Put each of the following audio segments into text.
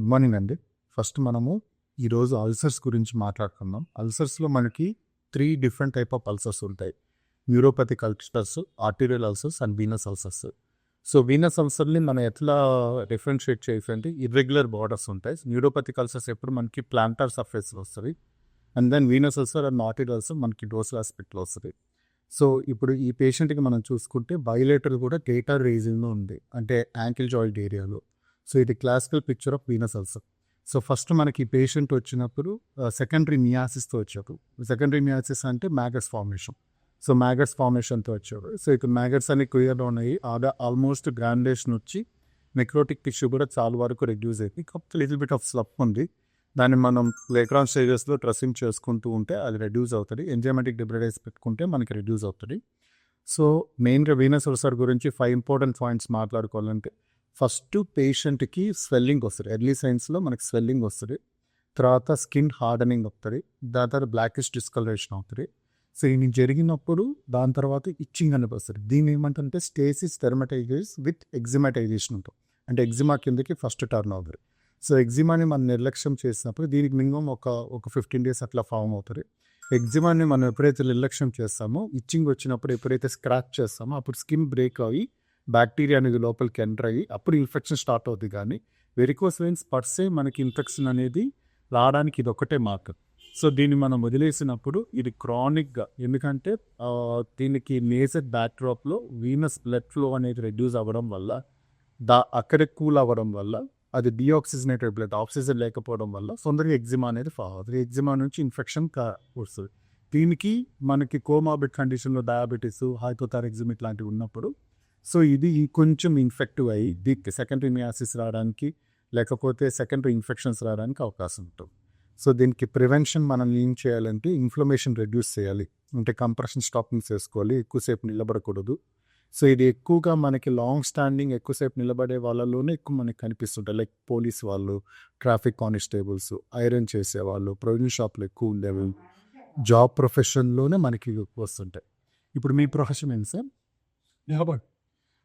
Good morning అండి. First మనము ఈరోజు అల్సర్స్ గురించి మాట్లాడుకుందాం. అల్సర్స్లో మనకి 3 డిఫరెంట్ టైప్ ఆఫ్ అల్సర్స్ ఉంటాయి. Neuropathic ulcers, arterial ulcers and venous ulcers. So venous అల్సర్ని మనం ఎట్లా డిఫరెన్షియేట్ చేయాలంటే ఇర్రెగ్యులర్ బార్డర్స్ ఉంటాయి. న్యూరోపతిక్ అల్సర్స్ ఎప్పుడు మనకి ప్లాంటార్ సర్ఫేస్లో వస్తుంది. And then venous ulcer and arterial ulcer మనకి డోర్సల్ ఆస్పెక్ట్లో వస్తుంది. సో ఇప్పుడు ఈ పేషెంట్కి మనం చూసుకుంటే బయోలేటరల్ కూడా డేటా రేజింగ్లో ఉంది, అంటే యాంకిల్ జాయింట్ ఏరియాలో. సో ఇది classical picture of Venus ulcer. So first మనకి పేషెంట్ వచ్చినప్పుడు సెకండరీ మియాసిస్తో వచ్చారు. సెకండరీ మియాసిస్ అంటే మ్యాగట్స్ ఫార్మేషన్. సో మ్యాగట్స్ ఫార్మేషన్తో వచ్చారు. సో ఇక్కడ మ్యాగట్స్ అన్ని క్లియర్గా ఉన్నాయి. ఆల్మోస్ట్ గ్రాండేషన్ వచ్చి నెక్రోటిక్ టిష్యూ కూడా చాలా వరకు రెడ్యూస్ అయింది. కాకపోతే లిటిల్ బిట్ ఆఫ్ స్లప్ ఉంది. దాన్ని మనం లేక్రాన్ స్టేజెస్లో డ్రెస్సింగ్ చేసుకుంటూ ఉంటే అది రెడ్యూస్ అవుతుంది. ఎంజైమాటిక్ డిబ్రిడేస్ పెట్టుకుంటే మనకి రెడ్యూస్ అవుతుంది. సో మెయిన్గా వీనస్ అల్సర్ గురించి 5 ఇంపార్టెంట్ పాయింట్స్ మాట్లాడుకోవాలంటే, ఫస్ట్ పేషెంట్కి స్వెల్లింగ్ వస్తుంది. ఎర్లీ సైన్స్లో మనకి స్వెల్లింగ్ వస్తుంది. తర్వాత స్కిన్ హార్డనింగ్ అవుతుంది. దాని తర్వాత బ్లాకిష్ డిస్కలరేషన్ అవుతుంది. సో ఇది జరిగినప్పుడు దాని తర్వాత ఇచ్చింగ్ అనేది వస్తుంది. దీన్ని ఏమంటే స్టేసిస్ డెర్మటైటిస్ విత్ ఎగ్జిమాటైజేషన్ ఉంటుంది. అంటే ఎగ్జిమా కిందకి ఫస్ట్ టర్న్ అవుతుంది. సో ఎగ్జిమాని మనం నిర్లక్ష్యం చేసినప్పుడు దీనికి మినిమం ఒక 15 days అట్లా ఫామ్ అవుతుంది. ఎగ్జిమాని మనం ఎప్పుడైతే నిర్లక్ష్యం చేస్తామో, ఇచ్చింగ్ వచ్చినప్పుడు ఎప్పుడైతే స్క్రాచ్ చేస్తామో అప్పుడు స్కిన్ బ్రేక్ అయ్యి బ్యాక్టీరియా అనేది లోపలికి ఎంటర్ అయ్యి అప్పుడు ఇన్ఫెక్షన్ స్టార్ట్ అవుతుంది. కానీ వెరికోస్ వెయిన్స్ పర్సే మనకి ఇన్ఫెక్షన్ అనేది రావడానికి ఇది ఒకటే మార్క్. సో దీన్ని మనం వదిలేసినప్పుడు ఇది క్రానిక్గా, ఎందుకంటే దీనికి నేజర్ బ్యాక్డ్రాప్లో వీనస్ బ్లడ్ ఫ్లో అనేది రెడ్యూస్ అవ్వడం వల్ల, అక్కడే కూల్ అవ్వడం వల్ల, అది డిఆక్సిజనేటెడ్ బ్లడ్, ఆక్సిజన్ లేకపోవడం వల్ల తొందరగా ఎగ్జిమా అనేది ఫామ్ అవుతుంది. ఎగ్జిమా నుంచి ఇన్ఫెక్షన్ వస్తుంది. దీనికి మనకి కోమార్బిడ్ కండిషన్లో డయాబెటీస్, హైపోథైరాయిడిజం ఇట్లాంటివి ఉన్నప్పుడు సో ఇది కొంచెం ఇన్ఫెక్టివ్ అయ్యి దీనికి సెకండరీ మియాసిస్ రావడానికి లేకపోతే సెకండరీ ఇన్ఫెక్షన్స్ రావడానికి అవకాశం ఉంటుంది. సో దీనికి ప్రివెన్షన్ మనం ఏం చేయాలంటే ఇన్ఫ్లమేషన్ రెడ్యూస్ చేయాలి. అంటే కంప్రెషన్ స్టాకింగ్స్ వేసుకోవాలి, ఎక్కువసేపు నిలబడకూడదు. సో ఇది ఎక్కువగా మనకి లాంగ్ స్టాండింగ్ ఎక్కువసేపు నిలబడే వాళ్ళలోనే ఎక్కువ మనకి కనిపిస్తుంటాయి. లైక్ పోలీస్ వాళ్ళు, ట్రాఫిక్ కానిస్టేబుల్స్, ఐరన్ చేసేవాళ్ళు, ప్రొవిజన్ షాప్లో ఎక్కువ ఉండేవి, జాబ్ ప్రొఫెషన్లోనే మనకి వస్తుంటాయి. ఇప్పుడు మీ ప్రొఫెషన్ ఏంటి సార్?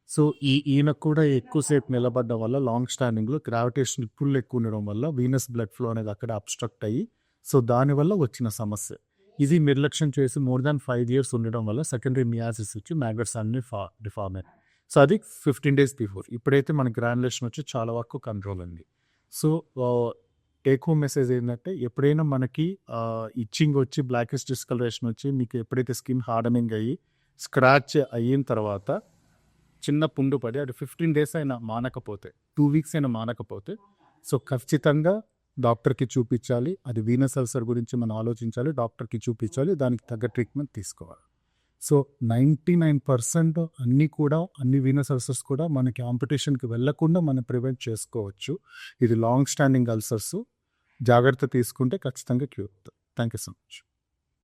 సో ఈయనకు కూడా ఎక్కువసేపు నిలబడడం వల్ల లాంగ్ స్టాండింగ్లో గ్రావిటేషన్ పుల్ ఎక్కువ ఉండడం వల్ల వీనస్ బ్లడ్ ఫ్లో అనేది అక్కడ అబ్స్ట్రక్ట్ అయ్యి, సో దానివల్ల వచ్చిన సమస్య. ఇది నిర్లక్ష్యం చేసి మోర్ దాన్ 5 years ఉండడం వల్ల సెకండరీ మియాసిస్ వచ్చి మ్యాగట్స్ అన్ని డిఫార్మ్ అయ్యాయి. సో అది 15 days బిఫోర్. ఇప్పుడైతే మన గ్రాన్యులేషన్ వచ్చి చాలా వరకు కంట్రోల్ ఉంది. సో టేక్ హోమ్ మెసేజ్ ఏంటంటే, ఎప్పుడైనా మనకి ఇచ్చింగ్ వచ్చి బ్లాకిష్ డిస్కలరేషన్ వచ్చి మీకు ఎప్పుడైతే స్కిన్ హార్డనింగ్ అయ్యి స్క్రాచ్ అయిన తర్వాత చిన్న పుండు పడి అది 15 days అయినా మానకపోతే, 2 weeks అయినా మానకపోతే, సో ఖచ్చితంగా డాక్టర్కి చూపించాలి. అది వీనస్ అల్సర్ గురించి మనం ఆలోచించాలి, డాక్టర్కి చూపించాలి, దానికి తగ్గ ట్రీట్మెంట్ తీసుకోవాలి. సో 99% అన్ని వీనస్ అల్సర్స్ కూడా మనకి కాంపిటీషన్కి వెళ్లకుండా మనం ప్రివెంట్ చేసుకోవచ్చు. ఇది లాంగ్ స్టాండింగ్ అల్సర్స్, జాగ్రత్త తీసుకుంటే ఖచ్చితంగా క్యూర్ అవుతుంది. Thank you so much.